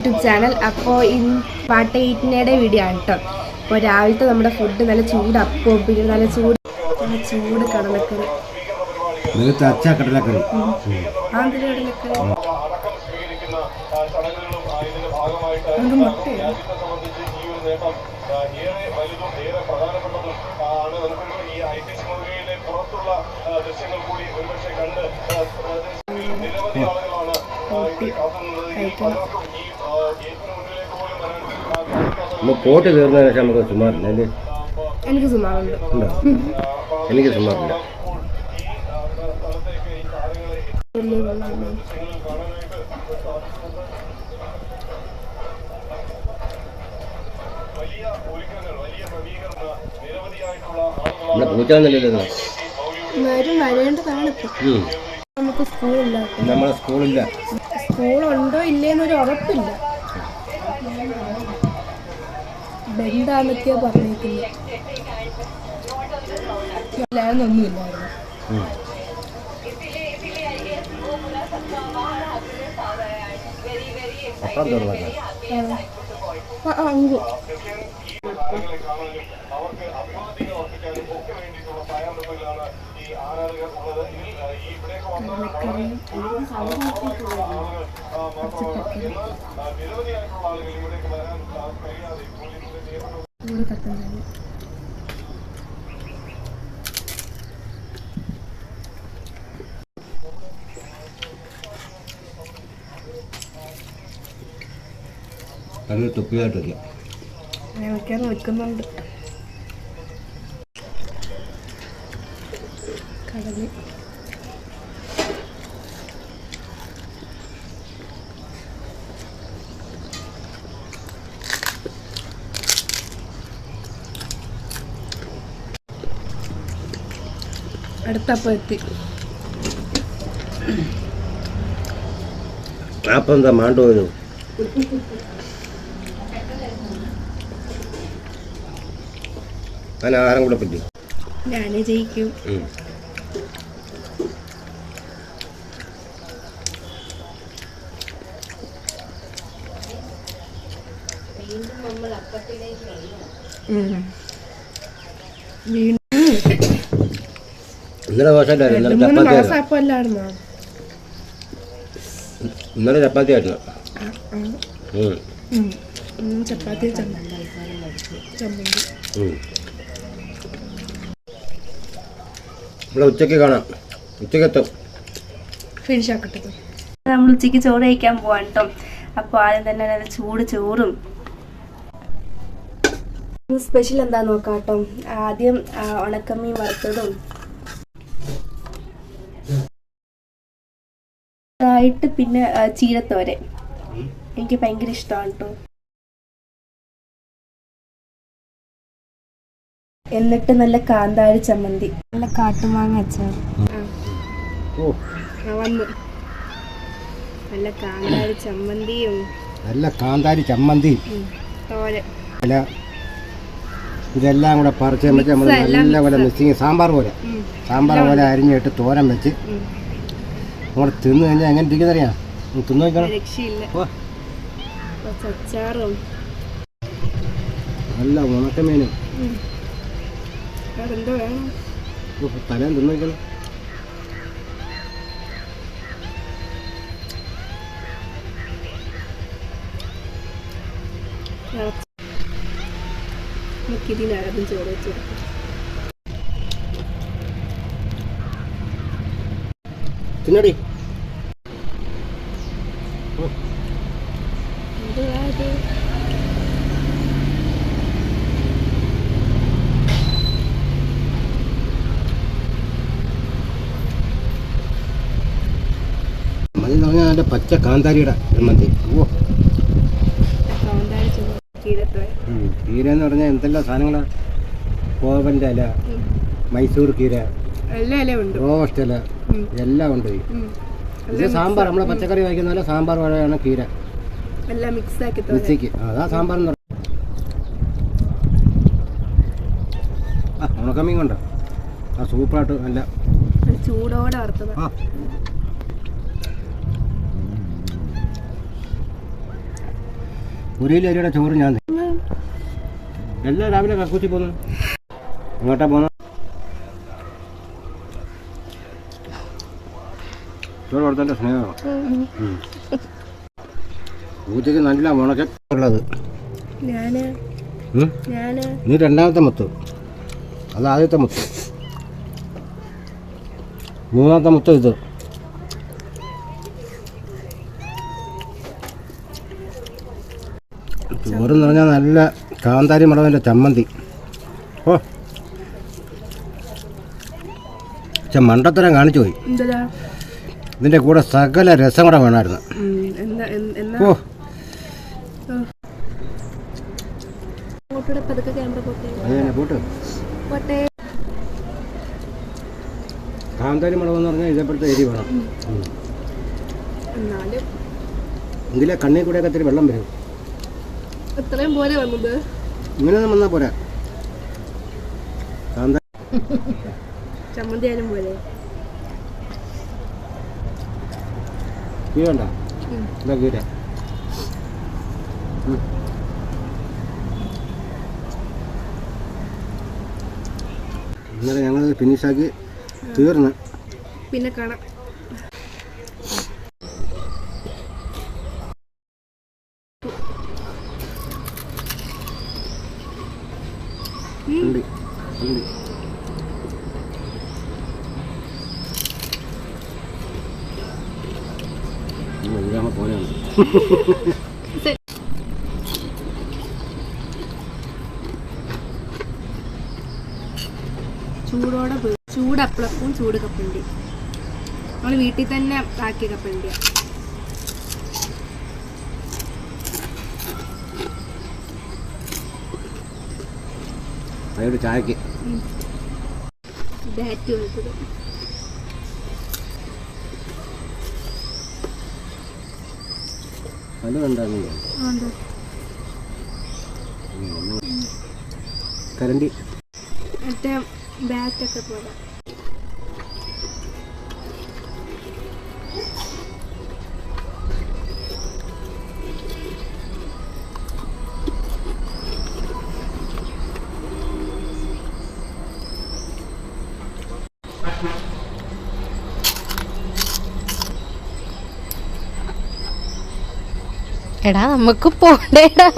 YouTube channel. അപ്പോൾ പാട്ട ഈറ്റിനയുടെ video ആണ് കേട്ടോ. അപ്പോൾ രാവിലത്തെ നമ്മുടെ ഫുഡ് നല്ല ചൂട് അപ്പം, പിന്നെ നല്ല ചൂട് കടലക്കറി. കടലക്കറി പോട്ട് തീർന്നതിന് ശേഷം നമുക്ക് സുമാറില്ല അല്ലേ? എനിക്ക് സുമാറുണ്ട്. എനിക്ക് സുമാറില്ല. നമ്മളെ പൂച്ചാന്നല്ലോ വരേണ്ടതാണ്. നമുക്ക് സ്കൂളില്ല. നമ്മളെ സ്കൂളില്ല. സ്കൂളുണ്ടോ ഇല്ലേന്നൊരു ഉറപ്പില്ല. ബന്ധാന്നൊക്കെയാ പറഞ്ഞേക്കുന്നത്. ഒന്നുമില്ലായിരുന്നു. അത് തൊപ്പിയായിട്ടില്ല. വെക്കുന്നുണ്ട്. കടല് അടുത്തപ്പം എത്തി. അപ്പം എന്താ മാണ്ടോ വരും? ഞാൻ ആഹാരം കൂടെ പറ്റി ഞാനേ ജയിക്കും. ഇന്നലെ ദോശ ഇന്നലെ ചപ്പാത്തി ആയിരുന്നു. ചപ്പാത്തി ഇവിടെ ഉച്ചയ്ക്ക് കാണാം. ഉച്ചക്കെത്തും. ഫിനിഷ് ആക്കട്ടെ. നമ്മൾ ഉച്ചയ്ക്ക് ചോറ് കഴിക്കാൻ പോവാൻ കേട്ടോ. അപ്പോൾ ആദ്യം തന്നെ നല്ല ചൂട് ചോറും. സ്പെഷ്യൽ എന്താ നോക്കാം കേട്ടോ. ആദ്യം ഉണക്കമീൻ വറുത്തതും ആയിട്ട് പിന്നെ ചീരത്തോരൻ. എനിക്ക് ഭയങ്കര ഇഷ്ടമാണ് കേട്ടോ. എന്നിട്ട് നല്ല കാന്താരി ചമ്മന്തി, നല്ല കാട്ടുമാങ്ങ അച്ചാർ. വന്നു നല്ല കാന്താരി ചമ്മന്തിയും തോരൻ. ഇതെല്ലാം കൂടെ പറിച്ച് വെച്ച് നമ്മൾ നല്ല പോലെ മിക്സിങ് സാമ്പാർ പോലെ അരിഞ്ഞിട്ട് തോരൻ വെച്ച് നമ്മൾ തിന്നു കഴിഞ്ഞാൽ എങ്ങനെ ഇരിക്കുന്നറിയാം. തിന്നു നോക്കണം. രക്ഷയില്ല. അച്ചാറും നല്ല ഉണക്കമീനും എന്തോ വേണം. തലേന്ന് തിന്നു നോക്കണം. ഇതിനകത്തും ചോറ് വെച്ച് തിന്നടി. മതി പറഞ്ഞാൽ അതിൻ്റെ പച്ച കാന്താരിയുടെ മതി. കീര എന്ന് പറഞ്ഞാൽ എന്തെല്ലാം സാധനങ്ങളാണ്. കോവൻ്റെ ഇല, മൈസൂർ കീര, റോസ്റ്റ് ഇല എല്ലാം ഉണ്ട്. ഇത് സാമ്പാർ. നമ്മളെ പച്ചക്കറി വയ്ക്കുന്ന പോലെ സാമ്പാർ വഴയാണ് കീര മിക്സിക്ക്. അതാ സാമ്പാർ എന്ന് പറഞ്ഞാൽ. ഉണക്കമീൻ കൊണ്ടോ സൂപ്പറായിട്ട് നല്ല ചൂടോടെ വറുത്തത്. ഒരു കിലോ അരിയുടെ ചോറ് ഞാൻ എല്ലാം രാവിലെ കക്കൂച്ചി പോന്നു. എങ്ങോട്ടാ പോന്ന? ചോറ് കൊടുത്തതിൻ്റെ സ്നേഹമാണ്. പൂച്ചയ്ക്ക് നല്ല ഉണക്കുള്ളത്. നീ രണ്ടാമത്തെ മുത്ത്, അത് ആദ്യത്തെ മുത്ത്, മൂന്നാമത്തെ മുത്ത് ഇത്. ചോറെന്ന് പറഞ്ഞാൽ നല്ല കാന്താരി മുളകിൻ്റെ ചമ്മന്തി. ഓ പക്ഷെ മണ്ടത്തരം കാണിച്ചു പോയി. ഇതിൻ്റെ കൂടെ സകല രസം കൂടെ വേണമായിരുന്നു. ഓ കാന്താരി മുളകെന്ന് പറഞ്ഞാൽ ഇതേപോലത്തെ എരി വേണം. ഇതിലെ കണ്ണിൽ കൂടെയൊക്കെ ഇത്തിരി വെള്ളം വരും. ഇത്രയും പോലെ വന്നത് ഇങ്ങനെയൊന്നും വന്നാൽ പോരാ. ചമ്മന്തി ആയാലും പോലെ കീരണ്ട എന്താ കീര. ഇന്നലെ ഞങ്ങൾ ഫിനിഷാക്കി തീർന്ന്. പിന്നെ കാണാം. ഉണ്ട് ഉണ്ട്. പോലെയാണ്. ചൂടോടെ ചൂട് അപ്പളപ്പവും ചൂട് കപ്പലണ്ടി നമ്മൾ വീട്ടിൽ തന്നെ ആക്കിയ കപ്പലണ്ടിയാ. അതൊരു ചായക്ക് ബാറ്റ് വെച്ചത്. അത് കണ്ടാണ് കരണ്ടി മറ്റേ ബാറ്റൊക്കെ പോലെ. എടാ നമുക്ക് പോണ്ടേടാ.